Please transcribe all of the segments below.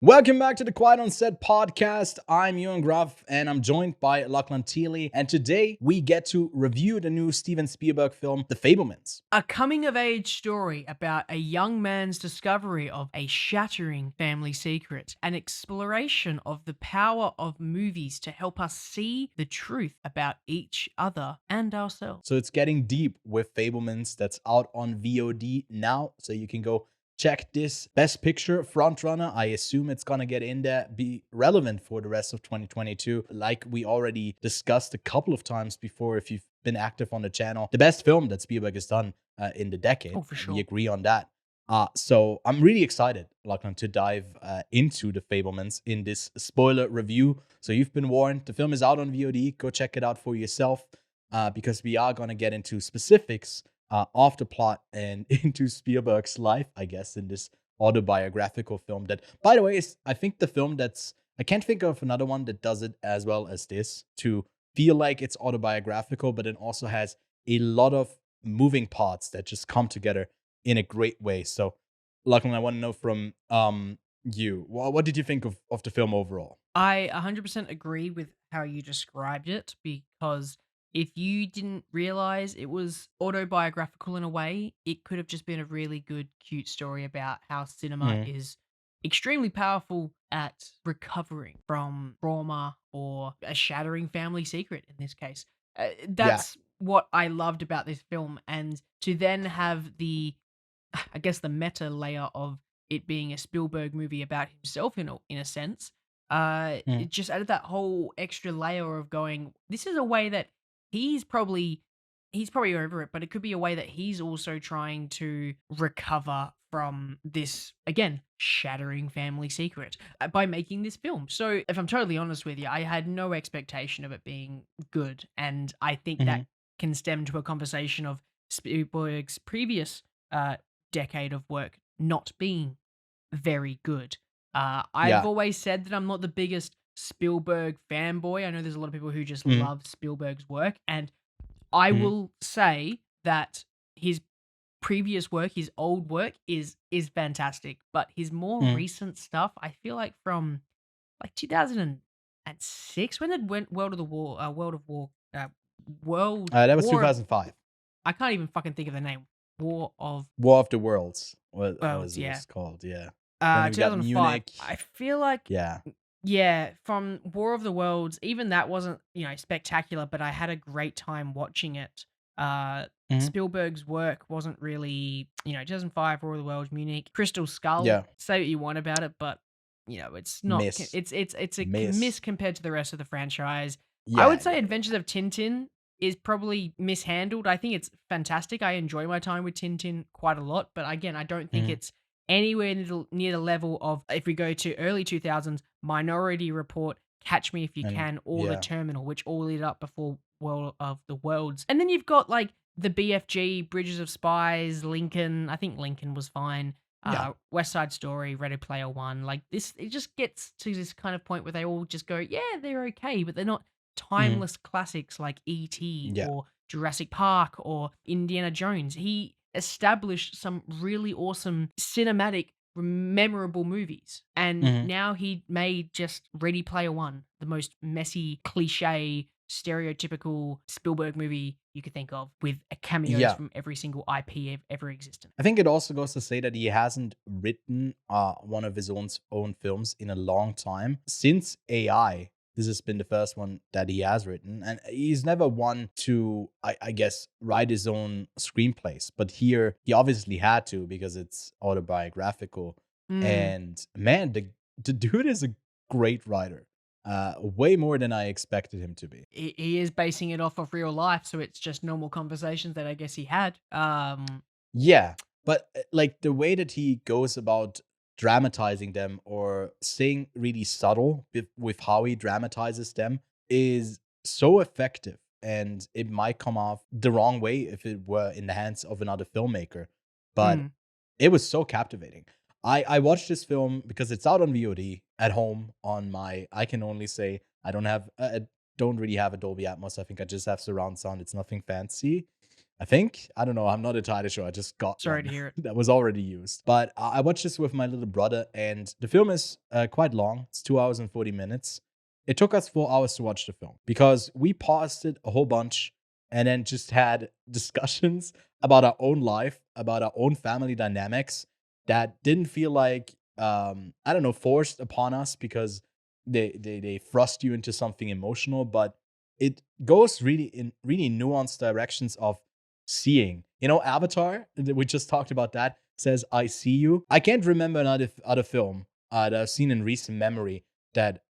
Welcome back to the Quiet on Set podcast. I'm Ewan Gruff and I'm joined by Lachlan Teely. And today we get to review the new Steven Spielberg film, The Fablemans. A coming of age story about a young man's discovery of a shattering family secret, an exploration of the power of movies to help us see the truth about each other and ourselves. So it's getting deep with Fablemans that's out on VOD now. So you can go check this Best Picture frontrunner. I assume it's gonna get in there, be relevant for the rest of 2022. Like we already discussed a couple of times before, if you've been active on the channel, the best film that Spielberg has done in the decade. Oh, for sure. We agree on that. So I'm really excited, Lachlan, to dive into The Fablemans in this spoiler review. So you've been warned. The film is out on VOD. Go check it out for yourself because we are going to get into specifics of the plot and into Spielberg's life, I guess, in this autobiographical film that, by the way, is, I think, the film I can't think of another one that does it as well as this, to feel like it's autobiographical, but it also has a lot of moving parts that just come together in a great way. So, Lachlan, I want to know from you, what did you think of the film overall? I 100% agree with how you described it because if you didn't realize it was autobiographical in a way, it could have just been a really good, cute story about how cinema Mhm. is extremely powerful at recovering from trauma or a shattering family secret in this case. Yeah. That's what I loved about this film. And to then have I guess, the meta layer of it being a Spielberg movie about himself in a sense, Mhm. it just added that whole extra layer of going, this is a way that he's probably he's probably over it, but it could be a way that he's also trying to recover from this, again, shattering family secret by making this film. So, if I'm totally honest with you, I had no expectation of it being good, and I think that Mhm. can stem to a conversation of Spielberg's previous uh, decade of work not being very good. I've Yeah. always said that I'm not the biggest Spielberg fanboy. I know there's a lot of people who just Mhm. love Spielberg's work, and I Mhm. will say that his previous work, his old work, is fantastic. But his more Mhm. recent stuff, I feel like from like 2006, when did World of the War, World of War, That was War of 2005. I can't even fucking think of the name. War of War of the Worlds Worlds, was it yeah. was called, yeah. Then we got 2005. Munich. I feel like, Yeah. yeah, from War of the Worlds, even that wasn't, spectacular, but I had a great time watching it. Mhm. Spielberg's work wasn't really, 2005, War of the Worlds, Munich, Crystal Skull. Yeah. Say what you want about it, but it's not. Miss. It's a miss Miss. compared to the rest of the franchise. I Yeah, would say yeah, Adventures yeah. of Tintin is probably mishandled. I think it's fantastic. I enjoy my time with Tintin quite a lot, but again, I don't think Mhm. it's anywhere near the level of, if we go to early 2000s, Minority Report, Catch Me If You And Can, or The yeah. Terminal, which all lead up before World of the Worlds. And then you've got like the BFG, Bridges of Spies, Lincoln. I think Lincoln was fine. Yeah. West Side Story, Ready Player One. Like this, it just gets to this kind of point where they all just go, yeah, they're okay, but they're not Mhm. timeless classics like E.T. Yeah. or Jurassic Park or Indiana Jones. He established some really awesome cinematic memorable movies. And Mhm. now he made just Ready Player One, the most messy, cliche, stereotypical Spielberg movie you could think of, with cameos Yeah. from every single IP ever existent. I think it also goes to say that he hasn't written one of his own films in a long time. Since AI, this has been the first one that he has written. And he's never one to, I guess, write his own screenplays. But here, he obviously had to because it's autobiographical. Mm. And man, the dude is a great writer. Way more than I expected him to be. He is basing it off of real life, so it's just normal conversations that I guess he had. Yeah, but, like, the way that he goes about dramatizing them or staying really subtle with how he dramatizes them is so effective, and it might come off the wrong way if it were in the hands of another filmmaker, but Mm. it was so captivating. I watched this film because it's out on VOD at home on my, I can only say I don't really have a Dolby Atmos. I think I just have surround sound. It's nothing fancy. I think. I don't know. I'm not entirely sure. I just got Sorry to one hear it. that was already used. But I watched this with my little brother, and the film is quite long. It's 2 hours and 40 minutes. It took us 4 hours to watch the film because we paused it a whole bunch and then just had discussions about our own life, about our own family dynamics that didn't feel like, I don't know, forced upon us because they thrust you into something emotional, but it goes really in really nuanced directions of seeing. You know, Avatar, we just talked about that, says I see you. I can't remember another other film that I've seen in recent memory that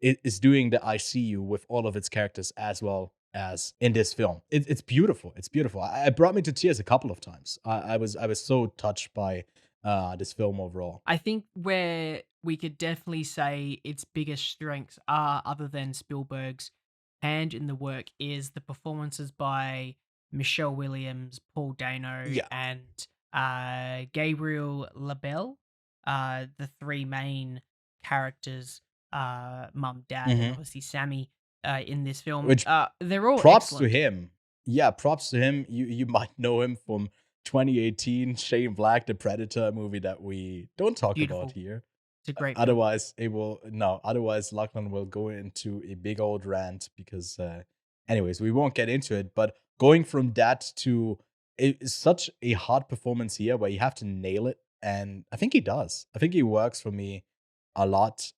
is doing the I see you with all of its characters as well as in this film. It's beautiful. It's beautiful. It brought me to tears a couple of times. I was so touched by this film overall. I think where we could definitely say its biggest strengths are, other than Spielberg's hand in the work, is the performances by Michelle Williams, Paul Dano, Yeah. and Gabriel Labelle, the three main characters, mum, dad, and Mhm. obviously Sammy, in this film. Which They're all props to excellent. him. Yeah, props to him. You might know him from 2018 Shane Black, the Predator movie that we don't talk about Beautiful. here. It's a great film. Otherwise, it will no. Otherwise, Lachlan will go into a big old rant because, anyways, we won't get into it. But going from that to it's such a hard performance here, where you have to nail it, and I think he does. I think he works for me a lot.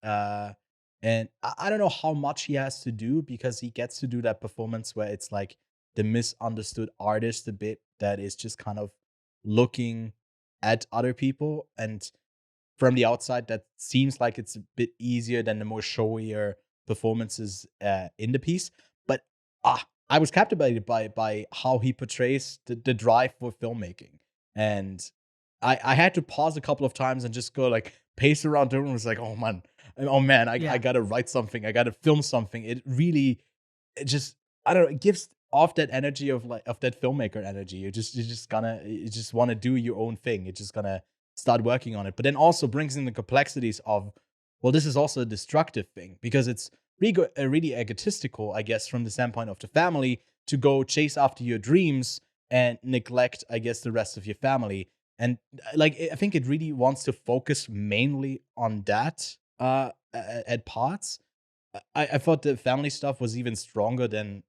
And I don't know how much he has to do because he gets to do that performance where it's like the misunderstood artist a bit that is just kind of looking at other people, and from the outside, that seems like it's a bit easier than the more showier performances in the piece. But I was captivated by how he portrays the drive for filmmaking, and I had to pause a couple of times and just go like pace around the room. Was like, oh man, I Yeah. gotta write something, I gotta film something. It really, it just, I don't know, it gives off that energy of like of that filmmaker energy. You just want to do your own thing. You're just gonna start working on it. But then also brings in the complexities of, well, this is also a destructive thing because it's really egotistical, I guess, from the standpoint of the family to go chase after your dreams and neglect, I guess, the rest of your family. And I think it really wants to focus mainly on that at parts. I thought the family stuff was even stronger than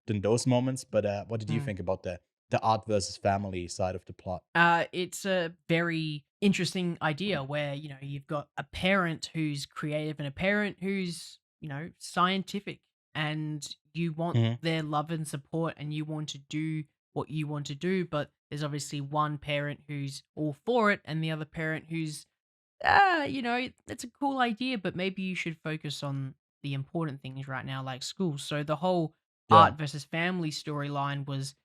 those moments. But what did you Mm. think about the art versus family side of the plot? It's a very interesting idea where, you've got a parent who's creative and a parent who's, scientific, and you want Mhm. their love and support and you want to do what you want to do. But there's obviously one parent who's all for it and the other parent who's, that's a cool idea, but maybe you should focus on the important things right now, like school. So the whole Yeah. art versus family storyline was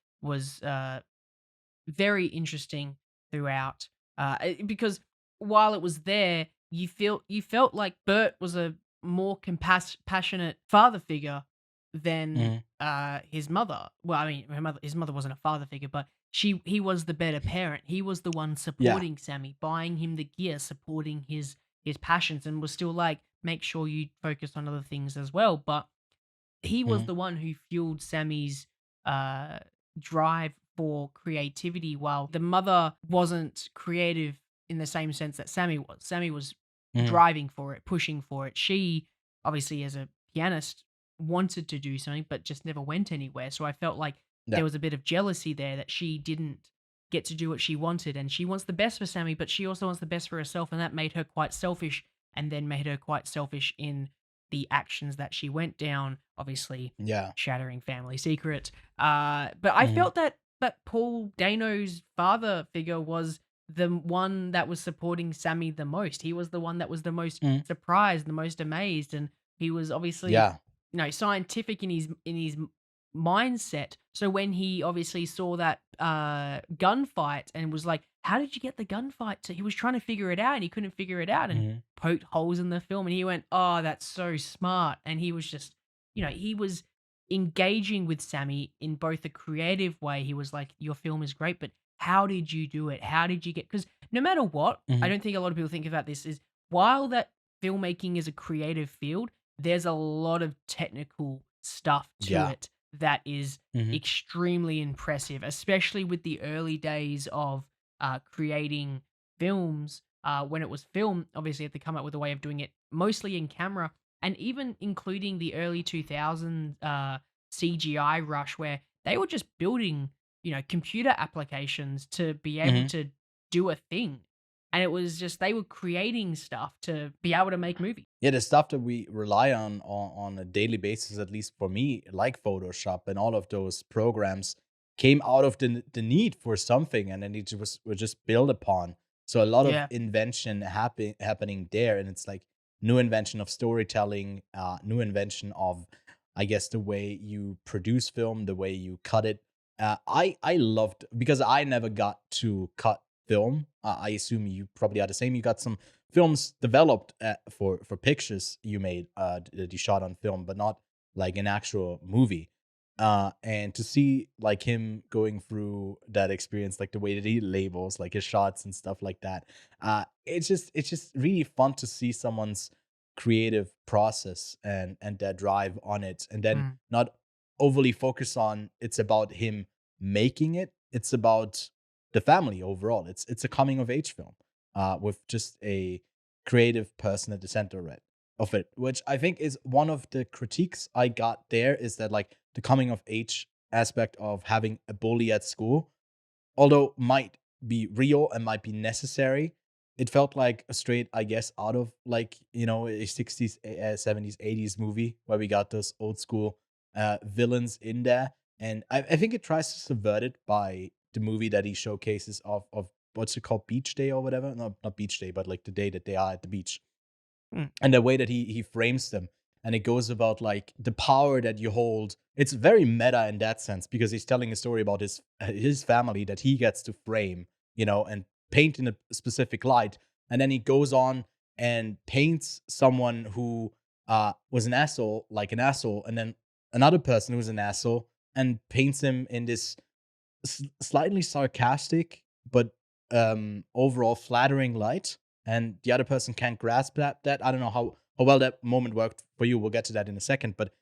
very interesting throughout. Because while it was there, you felt like Bert was a more passionate father figure than Mhm. his mother. Well, I mean, his mother wasn't a father figure, but he was the better parent. He was the one Yeah. supporting Sammy, buying him the gear, supporting his passions, and was still like, make sure you focus on other things as well. But he was Mhm. the one who fueled Sammy's uh, drive for creativity, while the mother wasn't creative in the same sense that Sammy was. Sammy was Mhm. driving for it, pushing for it. She, obviously, as a pianist, wanted to do something, but just never went anywhere. So I felt like Yeah. there was a bit of jealousy there that she didn't get to do what she wanted. And she wants the best for Sammy, but she also wants the best for herself. And that made her quite selfish, and then made her quite selfish in the actions that she went down, obviously Yeah. shattering family secret. But I Mhm. felt that Paul Dano's father figure was the one that was supporting Sammy the most. He was the one that was the most Mhm. surprised, the most amazed, and he was obviously, Yeah. scientific in his mindset. So when he obviously saw that gunfight and was like, "How did you get the gunfight?" He was trying to figure it out and he couldn't figure it out, and Mhm. poked holes in the film, and he went, "Oh, that's so smart." And he was just, he was engaging with Sammy in both a creative way. He was like, "Your film is great, but how did you do it? How did you get?" Because no matter what, I Mhm. don't think a lot of people think about this, is while that filmmaking is a creative field, there's a lot of technical stuff to Yeah. it that is Mhm. extremely impressive, especially with the early days of creating films. When it was film, obviously, you had to come up with a way of doing it mostly in camera, and even including the early 2000s CGI rush, where they were just building, computer applications to be able Mhm. to do a thing. And it was just they were creating stuff to be able to make movies. Yeah, the stuff that we rely on a daily basis, at least for me, like Photoshop and all of those programs, came out of the need for something, and then it was just built upon. So a lot of Yeah. invention happening there, and it's like new invention of storytelling, new invention of, I guess, the way you produce film, the way you cut it. I loved because I never got to cut film. I assume you probably are the same. You got some films developed for pictures you made that you shot on film, but not like an actual movie. And to see like him going through that experience, like the way that he labels like his shots and stuff like that, it's just really fun to see someone's creative process and their drive on it, and then Mm. not overly focus on it's about him making it. It's about the family overall. It's a coming of age film with just a creative person at the center of it, which I think is one of the critiques I got there is that like the coming of age aspect of having a bully at school, although might be real and might be necessary, it felt like a straight, I guess, out of like, a 60s, 70s, 80s movie where we got those old school villains in there. And I think it tries to subvert it by the movie that he showcases of what's it called, Beach Day or whatever? No, not Beach Day, but like the day that they are at the beach, Mm. and the way that he frames them, and it goes about like the power that you hold. It's very meta in that sense because he's telling a story about his family that he gets to frame, and paint in a specific light, and then he goes on and paints someone who was an asshole, like an asshole, and then another person who's an asshole, and paints him in this slightly sarcastic but overall flattering light, and the other person can't grasp that. I don't know how well that moment worked for you. We'll get to that in a second, but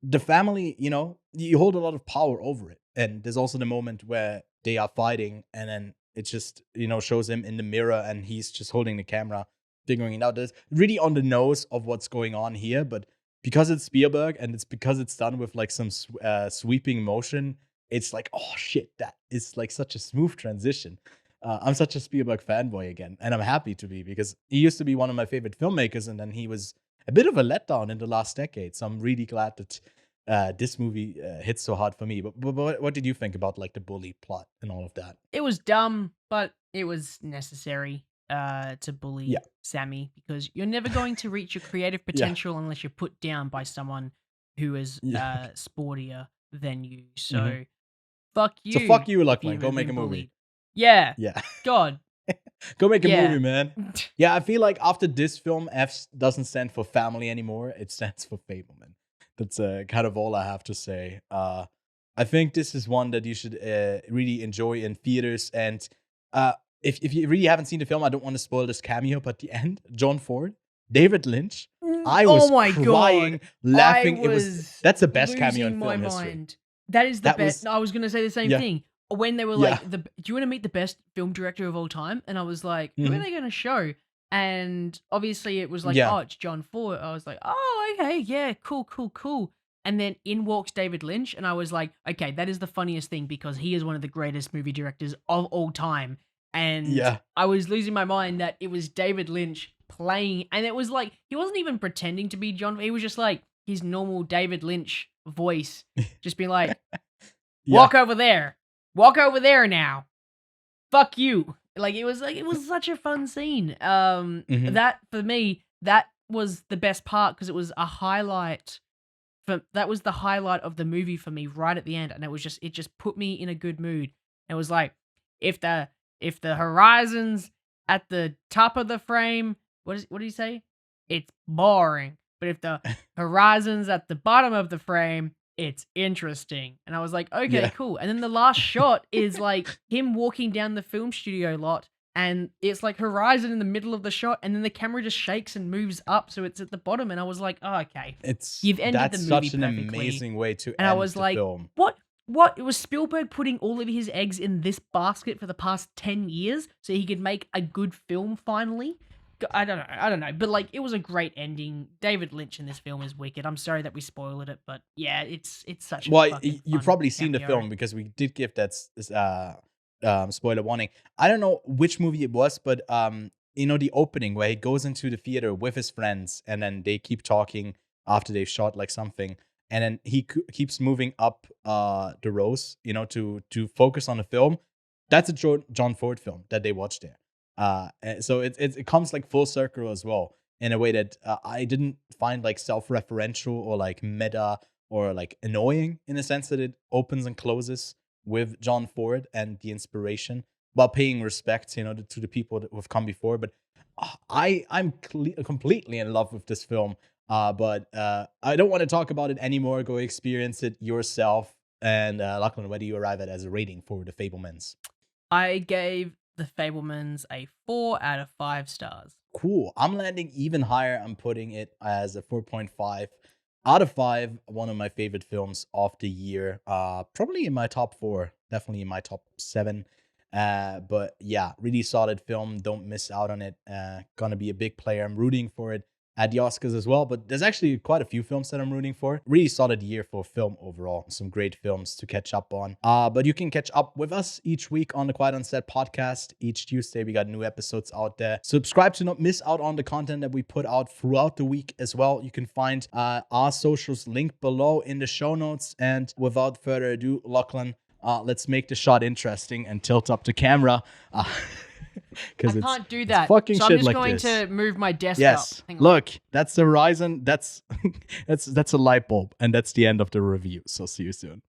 the family, you hold a lot of power over it. And there's also the moment where they are fighting, and then it just, shows him in the mirror, and he's just holding the camera, figuring it out. There's really on the nose of what's going on here, but because it's Spielberg and it's because it's done with like some sweeping motion, it's like, oh shit, that is like such a smooth transition. I'm such a Spielberg fanboy again, and I'm happy to be because he used to be one of my favorite filmmakers, and then he was a bit of a letdown in the last decade. So I'm really glad that this movie hits so hard for me. But what did you think about like the bully plot and all of that? It was dumb, but it was necessary to Yeah, bully Sammy because you're never going to reach your creative yeah, potential unless you're put down by someone who is yeah. sportier than you. Hmm. So fuck So you fuck you, if Lachlan. you've Go ever make a been movie. bullied. Yeah. Yeah, God. go make a movie, Yeah. man. Yeah, I feel like after this film, doesn't stand for family anymore. It stands for Fableman. That's kind of all I have to say. I think this is one that you should really enjoy in theaters. And uh, if you really haven't seen the film, I don't want to spoil this cameo, but the end, John Ford, David Lynch. I Oh was my god. crying, I laughing. was That's the best cameo in losing my film history. mind. That is the That best. was I was gonna say the same yeah, thing. When they were yeah. like, "Do you want to meet the best film director of all time?" And I was like, "Who are Mhm. they gonna show?" And obviously, it was like, Yeah. "Oh, it's John Ford." I was like, "Oh, okay, yeah, cool, cool, cool." And then in walks David Lynch, and I was like, "Okay, that is the funniest thing because he is one of the greatest movie directors of all time." And Yeah. I was losing my mind that it was David Lynch playing, and it was like he wasn't even pretending to be John. He was just like his normal David Lynch voice, just being like, Yeah. walk over there now, fuck you." Like it was such a fun scene. Mhm. That for me, that was the best part because it was a highlight. That was the highlight of the movie for me right at the end, and it just put me in a good mood. It was like if the horizon's at the top of the frame, what do you say? It's boring. But if the horizon's at the bottom of the frame, it's interesting. And I was like, okay, Yeah. cool. And then the last shot is like him walking down the film studio lot and it's like horizon in the middle of the shot, and then the camera just shakes and moves up, so it's at the bottom, and I was like, oh, okay, you've ended the That's movie such an perfectly. amazing way to And I end was the like, film. what? What? It was Spielberg putting all of his eggs in this basket for the past 10 years so he could make a good film finally? I don't know. But, like, it was a great ending. David Lynch in this film is wicked. I'm sorry that we spoiled it, but yeah, it's such a Well, fucking you've fun probably seen the cameo. film because we did give that spoiler warning. I don't know which movie it was, but the opening where he goes into the theater with his friends and then they keep talking after they've shot like something, and then he keeps moving up the rows, to focus on the film. That's a John Ford film that they watched there. And so it comes like full circle as well in a way that I didn't find like self-referential or like meta or like annoying, in a sense that it opens and closes with John Ford and the inspiration, while paying respect, to the people that have come before. But I'm completely in love with this film. But I don't want to talk about it anymore. Go experience it yourself. And Lachlan, where do you arrive at as a rating for The Fabelmans? I gave The Fabelmans a 4 out of 5 stars. Cool. I'm landing even higher. I'm putting it as a 4.5 out of 5. One of my favorite films of the year. Probably in my top 4. Definitely in my top 7. But yeah, really solid film. Don't miss out on it. Gonna be a big player. I'm rooting for it at the Oscars as well. But there's actually quite a few films that I'm rooting for. Really solid year for film overall. Some great films to catch up on. But you can catch up with us each week on the Quiet on Set podcast. Each Tuesday, we got new episodes out there. Subscribe to not miss out on the content that we put out throughout the week as well. You can find our socials linked below in the show notes. And without further ado, Lachlan, let's make the shot interesting and tilt up the camera. I can't do that. Fucking so I'm shit just like going this. to move my desk Yes. up. Hang on. Look, that's the horizon. That's a light bulb, and that's the end of the review. So see you soon.